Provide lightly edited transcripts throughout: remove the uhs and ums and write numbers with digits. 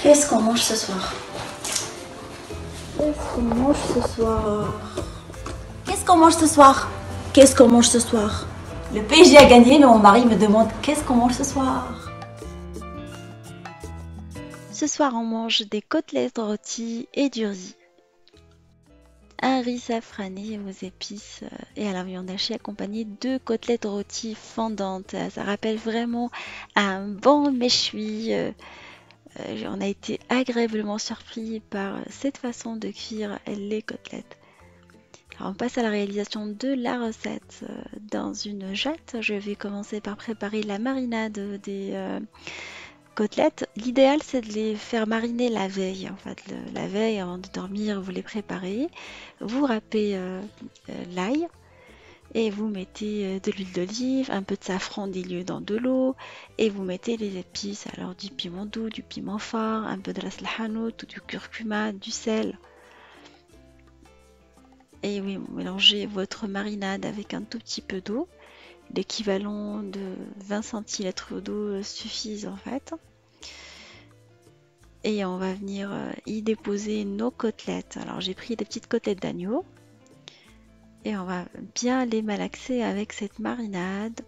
Qu'est-ce qu'on mange ce soir? Qu'est-ce qu'on mange ce soir? Qu'est-ce qu'on mange ce soir? Qu'est-ce qu'on mange ce soir? Le PSG a gagné, mais mon mari me demande qu'est-ce qu'on mange ce soir? Ce soir, on mange des côtelettes rôties et du riz. Un riz safrané aux épices et à la viande hachée accompagné de côtelettes rôties fondantes. Ça rappelle vraiment un bon méchoui. On a été agréablement surpris par cette façon de cuire les côtelettes. Alors on passe à la réalisation de la recette. Dans une jatte, je vais commencer par préparer la marinade des côtelettes. L'idéal, c'est de les faire mariner la veille. En fait, la veille, avant de dormir, vous les préparez. Vous râpez l'ail et vous mettez de l'huile d'olive, un peu de safran dilué dans de l'eau et vous mettez les épices. Alors du piment doux, du piment fort, un peu de ras el hanout, du curcuma, du sel. Et oui, vous mélangez votre marinade avec un tout petit peu d'eau. L'équivalent de 20 centilitres d'eau suffisent en fait. Et on va venir y déposer nos côtelettes. Alors j'ai pris des petites côtelettes d'agneau. Et on va bien les malaxer avec cette marinade.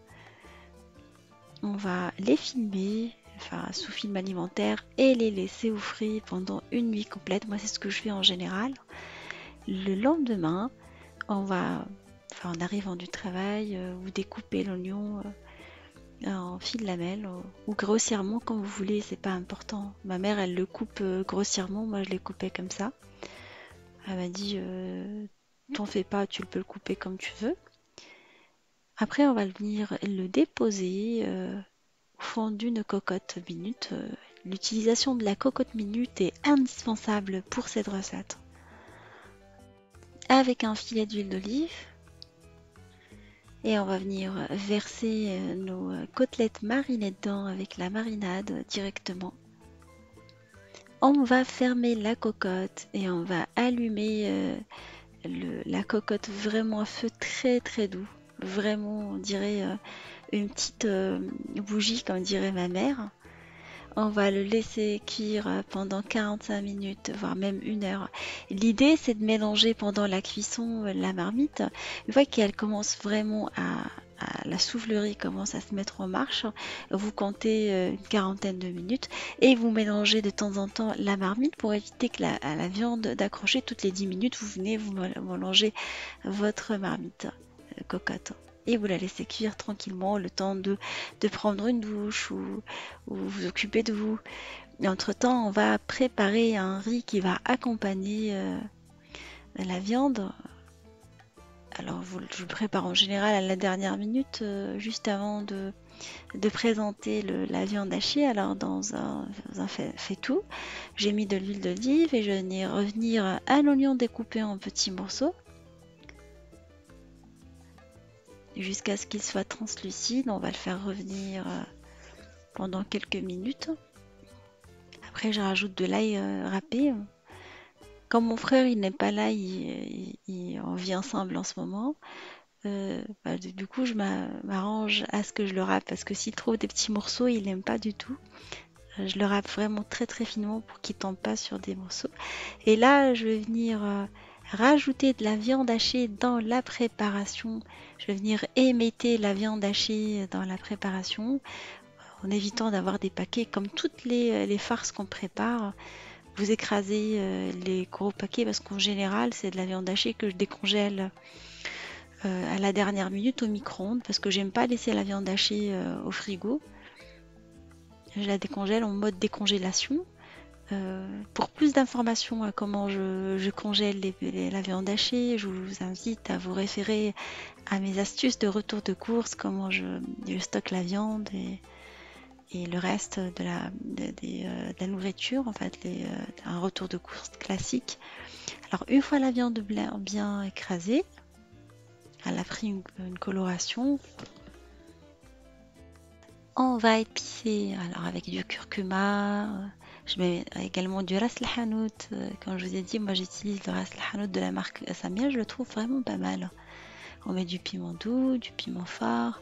On va les filmer, enfin sous film alimentaire, et les laisser au frais pendant une nuit complète. Moi, c'est ce que je fais en général. Le lendemain, en arrivant du travail, vous découpez l'oignon en fils lamelles ou grossièrement comme vous voulez, c'est pas important. Ma mère, elle le coupe grossièrement, moi je l'ai coupé comme ça. Elle m'a dit t'en fais pas, tu peux le couper comme tu veux. Après, on va venir le déposer au fond d'une cocotte minute. L'utilisation de la cocotte minute est indispensable pour cette recette. Avec un filet d'huile d'olive. Et on va venir verser nos côtelettes marinées dedans avec la marinade directement. On va fermer la cocotte et on va allumer la cocotte vraiment à feu très très doux. Vraiment, on dirait une petite bougie, comme dirait ma mère. On va le laisser cuire pendant 45 minutes, voire même 1 heure. L'idée, c'est de mélanger pendant la cuisson la marmite. Une fois qu'elle commence vraiment la soufflerie commence à se mettre en marche, vous comptez une quarantaine de minutes et vous mélangez de temps en temps la marmite pour éviter que la viande d'accrocher toutes les 10 minutes. Vous venez, vous mélangez votre marmite cocotte. Et vous la laissez cuire tranquillement le temps de prendre une douche ou vous occuper de vous. Et entre-temps, on va préparer un riz qui va accompagner la viande. Alors, je le prépare en général à la dernière minute, juste avant de présenter la viande hachée. Alors, dans un faitout, j'ai mis de l'huile d'olive et je vais revenir un oignon découpé en petits morceaux. Jusqu'à ce qu'il soit translucide, on va le faire revenir pendant quelques minutes. Après, je rajoute de l'ail râpé. Comme mon frère, il n'est pas là, on vit ensemble en ce moment. Du coup, je m'arrange à ce que je le râpe parce que s'il trouve des petits morceaux, il n'aime pas du tout. Je le râpe vraiment très très finement pour qu'il ne tombe pas sur des morceaux. Et là, je vais venir rajouter de la viande hachée dans la préparation. Je vais venir émietter la viande hachée dans la préparation en évitant d'avoir des paquets comme toutes les farces qu'on prépare. Vous écrasez les gros paquets parce qu'en général, c'est de la viande hachée que je décongèle à la dernière minute au micro-ondes parce que j'aime pas laisser la viande hachée au frigo. Je la décongèle en mode décongélation. Pour plus d'informations à comment je congèle la viande hachée, je vous invite à vous référer à mes astuces de retour de course, comment je stocke la viande et le reste de la nourriture, en fait, un retour de course classique. Alors, une fois la viande bien écrasée, elle a pris une coloration, on va épicer alors avec du curcuma. Je mets également du ras el hanout. Comme je vous ai dit, moi j'utilise le ras el hanout de la marque Samia, je le trouve vraiment pas mal. On met du piment doux, du piment fort,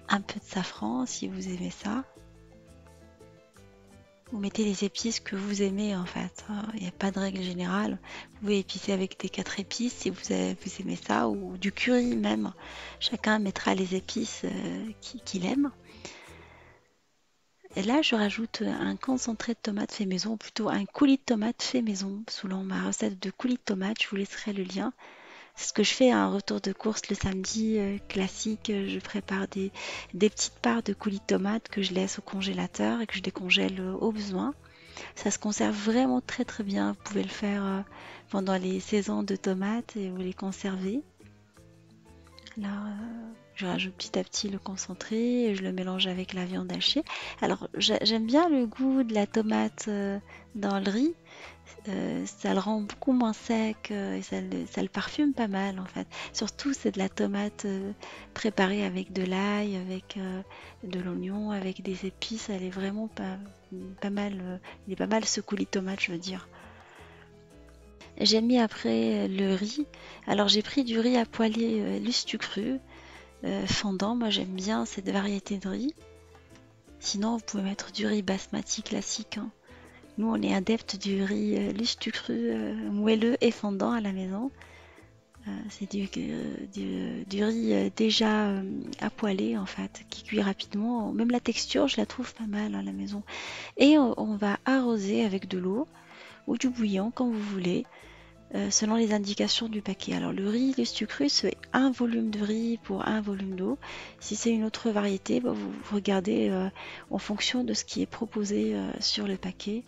un peu de safran si vous aimez ça. Vous mettez les épices que vous aimez en fait. Il n'y a pas de règle générale. Vous pouvez épicer avec des 4 épices si vous aimez ça, ou du curry même. Chacun mettra les épices qu'il aime. Et là, je rajoute un concentré de tomate fait maison, ou plutôt un coulis de tomate fait maison, selon ma recette de coulis de tomate. Je vous laisserai le lien. C'est ce que je fais à un retour de course le samedi classique. Je prépare des petites parts de coulis de tomate que je laisse au congélateur et que je décongèle au besoin. Ça se conserve vraiment très très bien. Vous pouvez le faire pendant les saisons de tomates et vous les conservez. Là, je rajoute petit à petit le concentré et je le mélange avec la viande hachée. Alors, j'aime bien le goût de la tomate dans le riz. Ça le rend beaucoup moins sec et ça le parfume pas mal en fait. Surtout, c'est de la tomate préparée avec de l'ail, avec de l'oignon, avec des épices. Elle est vraiment pas mal. Il est pas mal ce coulis de tomate, je veux dire. J'ai mis après le riz. Alors j'ai pris du riz à poêler Lustu-Cru, fondant. Moi j'aime bien cette variété de riz. Sinon vous pouvez mettre du riz basmati classique. Hein. Nous on est adeptes du riz Lustu-Cru moelleux et fondant à la maison. C'est du riz déjà à poêler en fait, qui cuit rapidement. Même la texture je la trouve pas mal à la maison. Et on va arroser avec de l'eau ou du bouillon quand vous voulez. Selon les indications du paquet. Alors le riz Lustu-Cru, c'est un volume de riz pour un volume d'eau. Si c'est une autre variété, vous regardez en fonction de ce qui est proposé sur le paquet.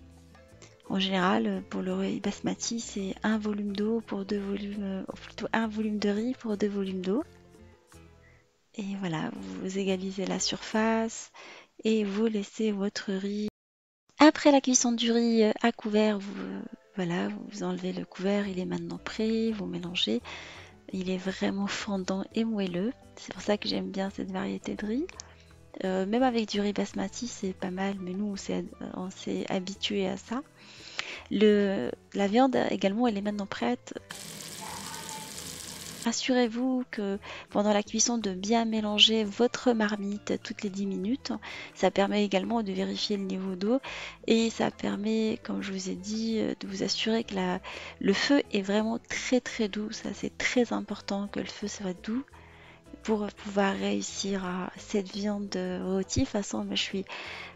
En général, pour le riz basmati, c'est un volume d'eau pour 2 volumes, ou plutôt un volume de riz pour 2 volumes d'eau. Et voilà, vous égalisez la surface et vous laissez votre riz. Après la cuisson du riz à couvert, voilà, vous enlevez le couvert, il est maintenant prêt, vous mélangez. Il est vraiment fondant et moelleux. C'est pour ça que j'aime bien cette variété de riz. Même avec du riz basmati, c'est pas mal, mais nous, on s'est habitué à ça. La viande également, elle est maintenant prête. Assurez-vous que pendant la cuisson de bien mélanger votre marmite toutes les 10 minutes. Ça permet également de vérifier le niveau d'eau et ça permet, comme je vous ai dit, de vous assurer que le feu est vraiment très très doux. Ça c'est très important que le feu soit doux pour pouvoir réussir à cette viande rôtie. De toute façon,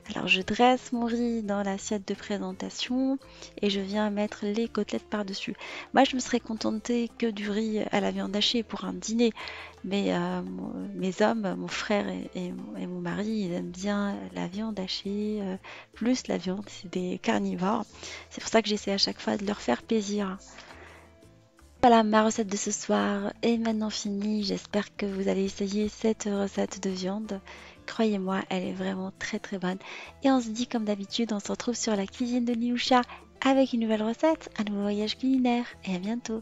alors je dresse mon riz dans l'assiette de présentation et je viens mettre les côtelettes par-dessus. Moi, je me serais contentée que du riz à la viande hachée pour un dîner, mais mes hommes, mon frère et mon mari, ils aiment bien la viande hachée, plus la viande, c'est des carnivores. C'est pour ça que j'essaie à chaque fois de leur faire plaisir. Voilà, ma recette de ce soir est maintenant finie. J'espère que vous allez essayer cette recette de viande. Croyez-moi, elle est vraiment très très bonne. Et on se dit comme d'habitude, on se retrouve sur la cuisine de Niloucha avec une nouvelle recette, un nouveau voyage culinaire. Et à bientôt.